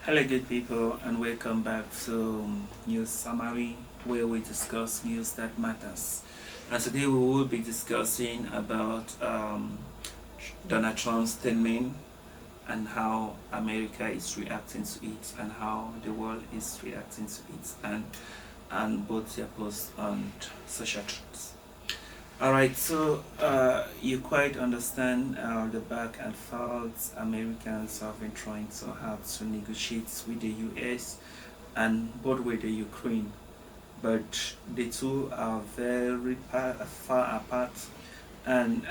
Hello, good people, and welcome back to News Summary, where we discuss news that matters. And today we will be discussing about Donald Trump's statement and how America is reacting to it, and how the world is reacting to it, and both their posts on social threads. Alright, so you quite understand the back and forth Americans have been trying to have to negotiate with the US and both with the Ukraine, but the two are very far apart, and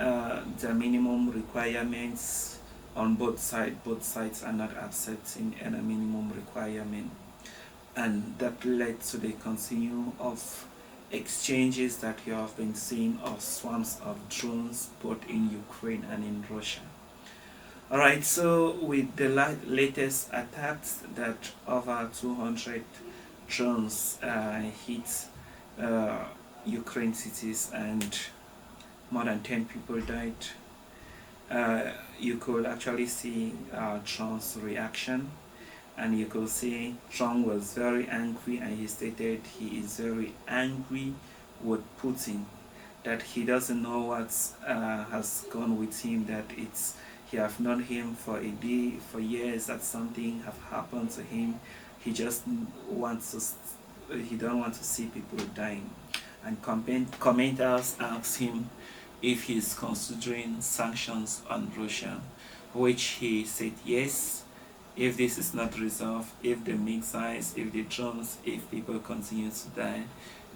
the minimum requirements on both sides are not accepting any minimum requirement, and that led to the continue of exchanges that you have been seeing of swarms of drones both in Ukraine and in Russia. Alright, so with the latest attacks that over 200 drones hit Ukraine cities and more than 10 people died, you could actually see Trump's reaction, and you could see Trump was very angry, and he stated he is very angry with Putin, that he doesn't know what has gone with him, that he have known him for for years, that something have happened to him. He just wants to, he don't want to see people dying. And commenters asked him if he's considering sanctions on Russia, which he said yes. If this is not resolved, if the missiles, if the drones, if people continue to die,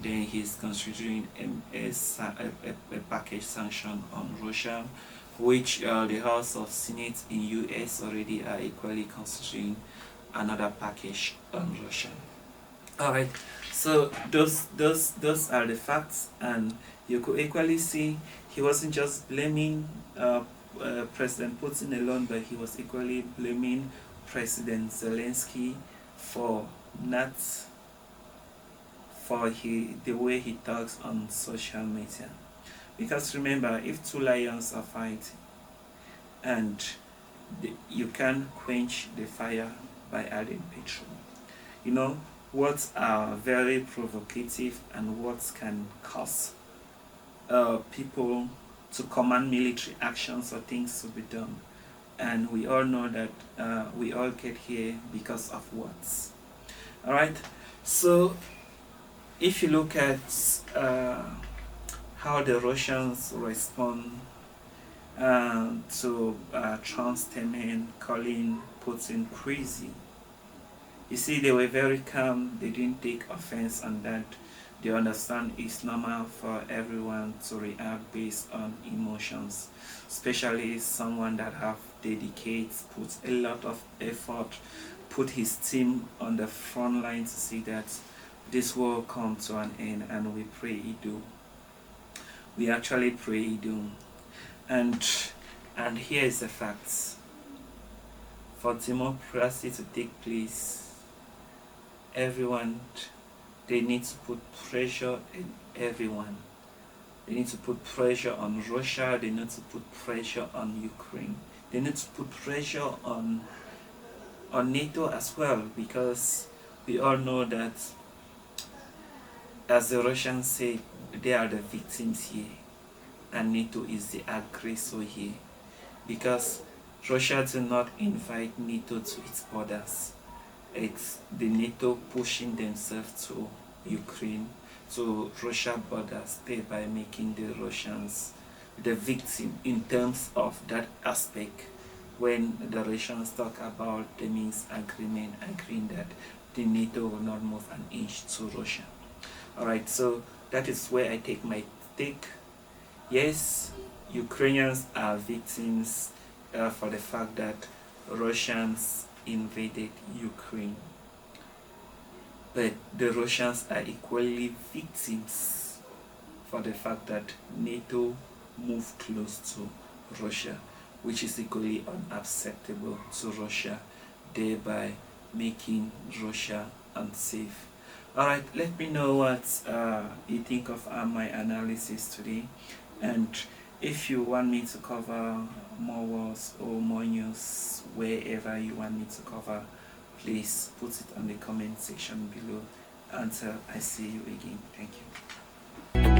then he's considering a package sanction on Russia, which the House of Senate in US already are equally considering another package on Russia. Alright, so those are the facts, and you could equally see he wasn't just blaming President Putin alone, but he was equally blaming President Zelensky for not the way he talks on social media. Because remember, if two lions are fighting and you can quench the fire by adding petrol, you know, words are very provocative, and words can cause people to command military actions or things to be done. And we all know that we all get here because of words. Alright, so if you look at how the Russians respond to Trump's statement calling Putin crazy, you see, they were very calm. They didn't take offense on that. They understand it's normal for everyone to react based on emotions, especially someone that have dedicated, put a lot of effort, put his team on the front line to see that this war come to an end, and we pray it do. We actually pray it do. And here is the facts. For democracy to take place, everyone, they need to put pressure in everyone. They need to put pressure on Russia, they need to put pressure on Ukraine. They need to put pressure on NATO as well, because we all know that, as the Russians say, they are the victims here, and NATO is the aggressor here, because Russia did not invite NATO to its borders. It's the NATO pushing themselves to Ukraine, to Russia borders, thereby making the Russians the victim in terms of that aspect. When the Russians talk about the Minsk agreement, agreeing that the NATO will not move an inch to Russia. Alright, so that is where I take my take. Yes, Ukrainians are victims for the fact that Russians invaded Ukraine, but the Russians are equally victims for the fact that NATO moved close to Russia, which is equally unacceptable to Russia, thereby making Russia unsafe. Alright, let me know what you think of my analysis today, and if you want me to cover more words or more news wherever you want me to cover, please put it on the comment section below. Until I see you again, thank you.